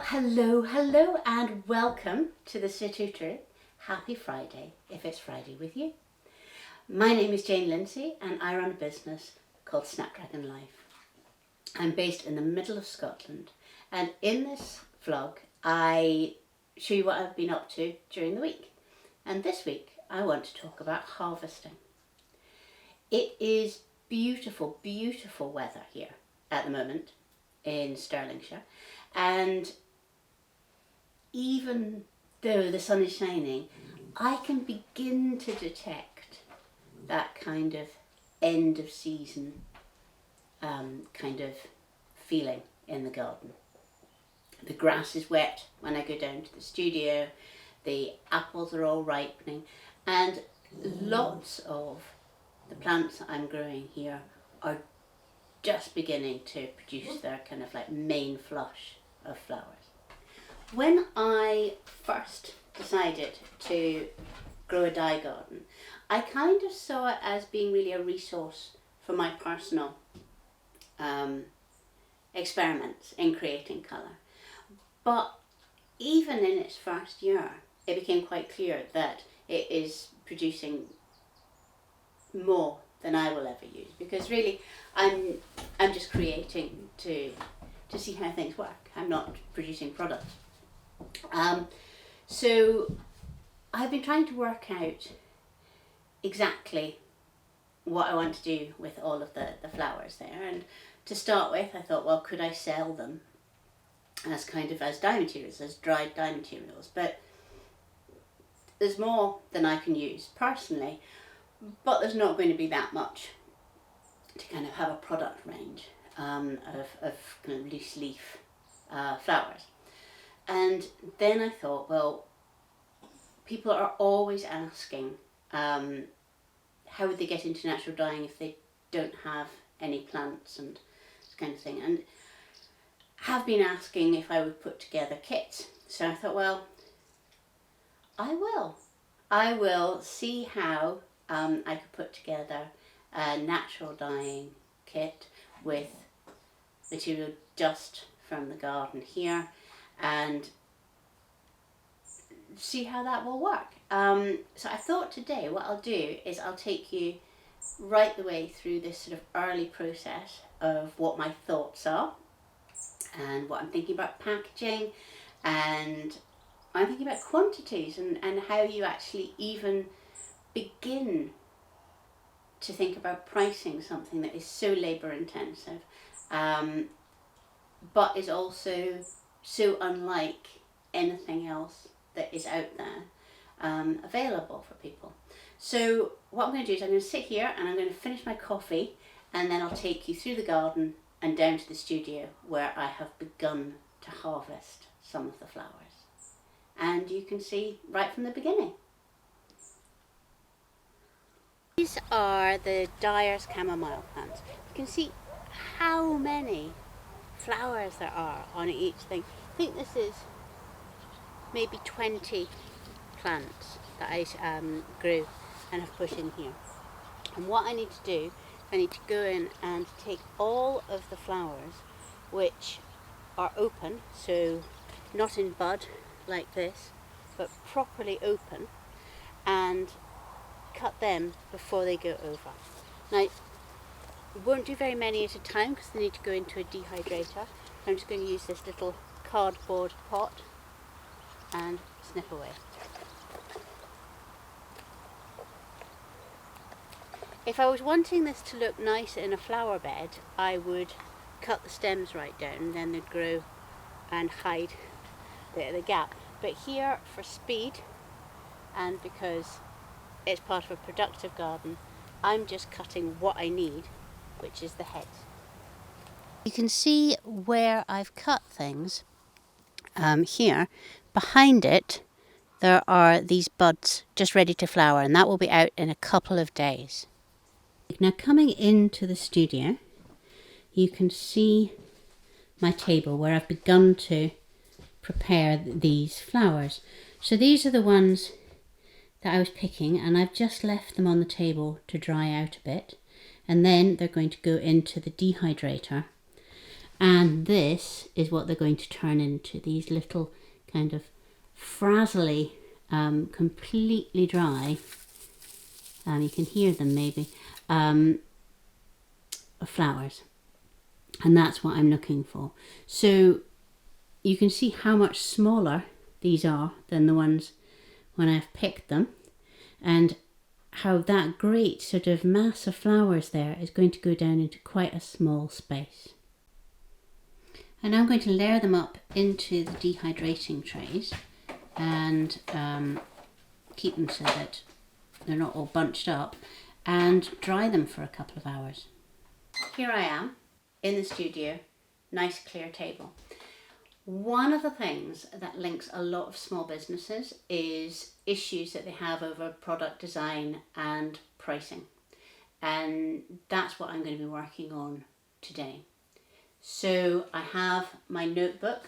Hello and welcome to the Statutory. Happy Friday if it's Friday with you. My name is Jane Lindsey and I run a business called Snapdragon Life. I'm based in the middle of Scotland, and in this vlog I show you what I've been up to during the week. And this week I want to talk about harvesting. It is beautiful, beautiful weather here at the moment in Stirlingshire, and even though the sun is shining, I can begin to detect that kind of end of season kind of feeling in the garden. The grass is wet when I go down to the studio, the apples are all ripening, and lots of the plants that I'm growing here are just beginning to produce their kind of like main flush of flowers. When I first decided to grow a dye garden, I kind of saw it as being really a resource for my personal experiments in creating colour. But even in its first year, it became quite clear that it is producing more than I will ever use, because really I'm just creating to see how things work. I'm not producing products. So I've been trying to work out exactly what I want to do with all of the flowers there. And to start with, I thought, well, could I sell them as kind of as dye materials, as dried dye materials? But there's more than I can use personally, but there's not going to be that much to kind of have a product range of kind of loose leaf flowers. And then I thought, well, people are always asking how would they get into natural dyeing if they don't have any plants and this kind of thing, and have been asking if I would put together kits. So I thought, well, I will see how I could put together a natural dyeing kit with material just from the garden here, and see how that will work. So I thought today what I'll do is I'll take you right the way through this sort of early process of what my thoughts are and what I'm thinking about packaging, and I'm thinking about quantities and how you actually even begin to think about pricing something that is so labour intensive, but is also so unlike anything else that is out there available for people. So what I'm going to do is I'm going to sit here and I'm going to finish my coffee, and then I'll take you through the garden and down to the studio where I have begun to harvest some of the flowers. And you can see right from the beginning. These are the dyer's chamomile plants. You can see how many flowers there are on each thing. I think this is maybe 20 plants that I grew and have put in here. And what I need to do, I need to go in and take all of the flowers which are open, so not in bud like this, but properly open, and cut them before they go over. Now, I won't do very many at a time because they need to go into a dehydrator. I'm just going to use this little cardboard pot and snip away. If I was wanting this to look nice in a flower bed, I would cut the stems right down and then they'd grow and hide the gap. But here, for speed and because it's part of a productive garden, I'm just cutting what I need, which is the heads. You can see where I've cut things here. Behind it there are these buds just ready to flower, and that will be out in a couple of days. Now, coming into the studio, you can see my table where I've begun to prepare these flowers. So these are the ones that I was picking, and I've just left them on the table to dry out a bit, and then they're going to go into the dehydrator. And this is what they're going to turn into, these little kind of frazzly, completely dry, you can hear them maybe, flowers. And that's what I'm looking for. So you can see how much smaller these are than the ones when I've picked them, and how that great sort of mass of flowers there is going to go down into quite a small space. And I'm going to layer them up into the dehydrating trays and keep them so that they're not all bunched up, and dry them for a couple of hours. Here I am in the studio, nice clear table. One of the things that links a lot of small businesses is issues that they have over product design and pricing. And that's what I'm going to be working on today. So I have my notebook.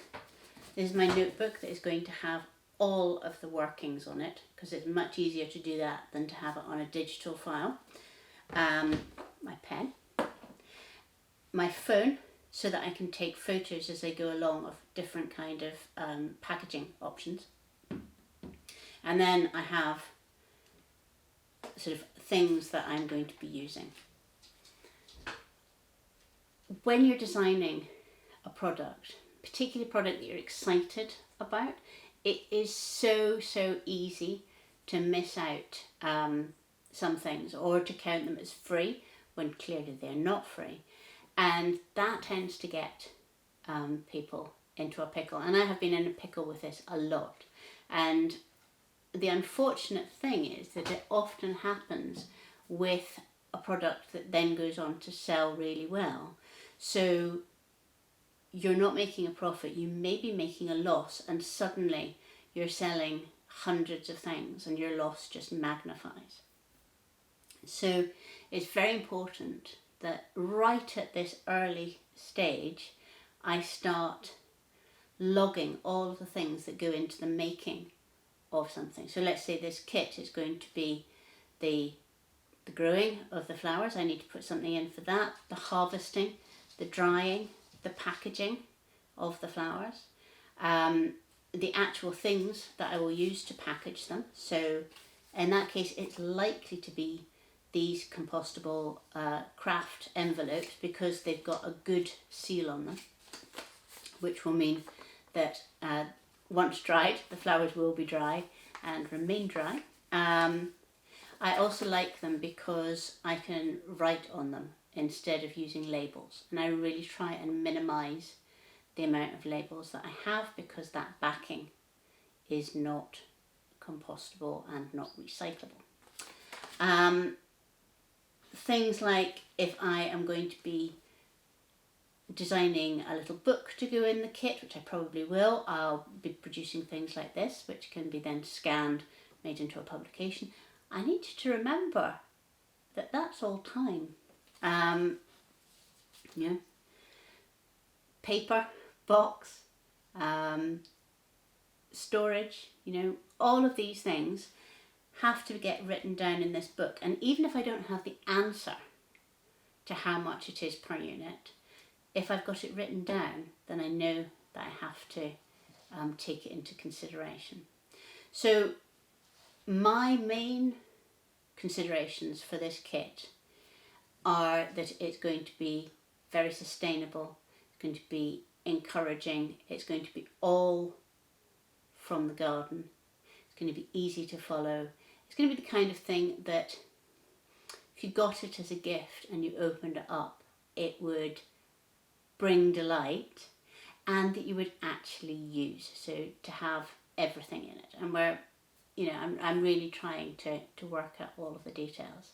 This is my notebook that is going to have all of the workings on it, because it's much easier to do that than to have it on a digital file. My pen, my phone, so that I can take photos as I go along of different kind of packaging options. And then I have sort of things that I'm going to be using. When you're designing a product, particularly a product that you're excited about, it is so easy to miss out some things, or to count them as free when clearly they're not free. And that tends to get people into a pickle. And I have been in a pickle with this a lot. And the unfortunate thing is that it often happens with a product that then goes on to sell really well. So you're not making a profit, you may be making a loss, and suddenly you're selling hundreds of things and your loss just magnifies. So it's very important that right at this early stage, I start logging all of the things that go into the making of something. So let's say this kit is going to be the growing of the flowers. I need to put something in for that, the harvesting, the drying, the packaging of the flowers, the actual things that I will use to package them. So in that case, it's likely to be these compostable craft envelopes, because they've got a good seal on them, which will mean that once dried, the flowers will be dry and remain dry. I also like them because I can write on them instead of using labels, and I really try and minimize the amount of labels that I have, because that backing is not compostable and not recyclable. Things like, if I am going to be designing a little book to go in the kit, which I probably will, I'll be producing things like this, which can be then scanned, made into a publication. I need to remember that that's all time. Paper, box, storage, all of these things have to get written down in this book. And even if I don't have the answer to how much it is per unit, if I've got it written down, then I know that I have to take it into consideration. So my main considerations for this kit are that it's going to be very sustainable, it's going to be encouraging, it's going to be all from the garden, it's going to be easy to follow. It's going to be the kind of thing that if you got it as a gift and you opened it up, it would bring delight, and that you would actually use. So to have everything in it, and where, I'm really trying to work out all of the details.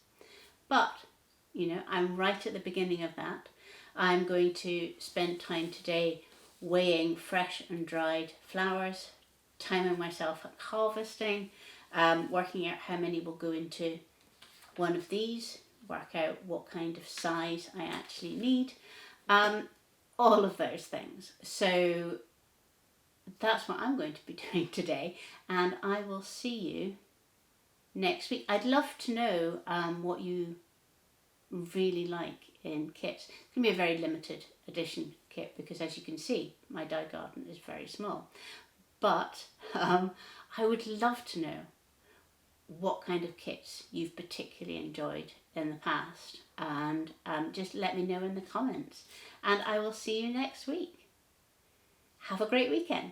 But, I'm right at the beginning of that. I'm going to spend time today weighing fresh and dried flowers, timing myself at harvesting, working out how many will go into one of these, work out what kind of size I actually need, all of those things. So that's what I'm going to be doing today, and I will see you next week. I'd love to know what you really like in kits. It's going to be a very limited edition kit because, as you can see, my dye garden is very small. But I would love to know what kind of kits you've particularly enjoyed in the past, and just let me know in the comments. And I will see you next week. Have a great weekend.